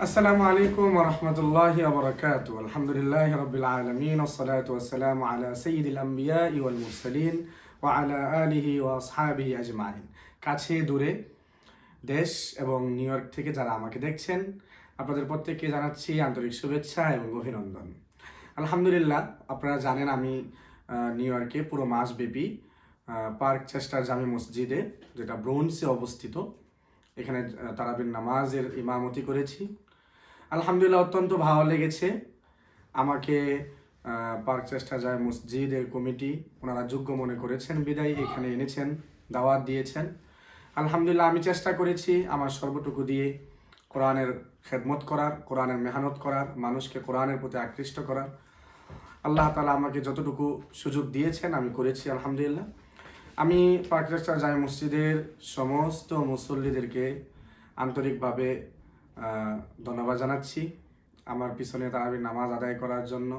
আসসালামু আলাইকুম ওয়া রাহমাতুল্লাহি ওয়া বারাকাতুহু। আলহামদুলিল্লাহি রাব্বিল আলামিন ওয়াসসালাতু ওয়াসসালামু আলা সাইয়্যিদিল আমবিয়াই ওয়াল মুরসালিন ওয়া আলা আলিহি ওয়া আসহাবিহি আজমাইন। কাছে দূরে, দেশ এবং নিউ ইয়র্ক থেকে যারা আমাকে দেখছেন, আপনাদের প্রত্যেককে জানাচ্ছি আন্তরিক শুভেচ্ছা এবং অভিনন্দন। আলহামদুলিল্লাহ, আপনারা জানেন আমি নিউ ইয়র্কে পুরো মাসব্যাপী পার্ক চেস্টার জামে মসজিদে, যেটা ব্রোঞ্জে অবস্থিত, এখানে তারাবির নামাজের ইমামতি করেছি। আলহামদুলিল্লাহ, অত্যন্ত ভালো লেগেছে। আমাকে পার্ক চেষ্টা যায় মসজিদের কমিটি ওনারা যোগ্য মনে করেছেন, বিদায় এখানে এনেছেন, দাওয়াত দিয়েছেন। আলহামদুলিল্লাহ, আমি চেষ্টা করেছি আমার সর্বটুকু দিয়ে কোরআনের খেদমত করার, কোরআনের মেহনত করার, মানুষকে কোরআনের প্রতি আকৃষ্ট করার। আল্লাহ তাআলা আমাকে যতটুকু সুযোগ দিয়েছেন আমি করেছি আলহামদুলিল্লাহ। আমি পার্ক চেষ্টা যায় মসজিদের সমস্ত মুসল্লিদেরকে আন্তরিকভাবে ধন্যবাদ জানাচ্ছি আমার পিছনে তারাবির নামাজ আদায় করার জন্য,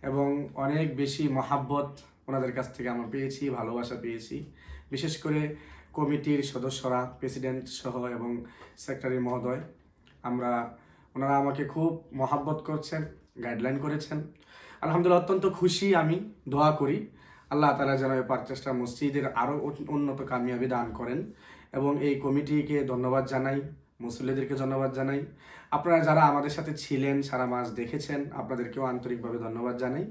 এবং অনেক বেশি মহাব্বত ওনাদের কাছ থেকে আমরা পেয়েছি, ভালোবাসা পেয়েছি। বিশেষ করে কমিটির সদস্যরা, প্রেসিডেন্ট সহ এবং সেক্রেটারি মহোদয়, ওনারা আমাকে খুব মহাব্বত করছেন, গাইডলাইন করেছেন। আলহামদুলিল্লাহ, অত্যন্ত খুশি। আমি দোয়া করি আল্লাহ তাআলা যেন এই পার্ক চেষ্টা মসজিদের আরও উন্নত কামিয়াবি দান করেন, এবং এই কমিটিকে ধন্যবাদ জানাই, মুসল্লিদেরকে ধন্যবাদ জানাই। আপনারা যারা আমাদের সাথে ছিলেন, সারা মাস দেখেছেন, আপনাদেরকেও আন্তরিকভাবে ধন্যবাদ জানাই।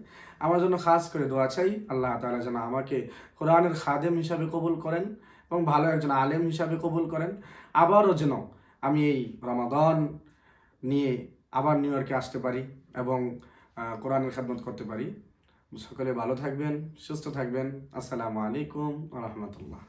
আমার জন্য খাস করে দোয়া চাই আল্লাহ তাআলা যেন আমাকে কোরআনের খাদেম হিসাবে কবুল করেন এবং ভালো একজন আলেম হিসাবে কবুল করেন। আবারও যেন আমি এই রমাদান নিয়ে আবার নিউ ইয়র্কে আসতে পারি এবং কোরআনের খেদমত করতে পারি। সকলে ভালো থাকবেন, সুস্থ থাকবেন। আসসালামু আলাইকুম ওয়া রাহমাতুল্লাহ।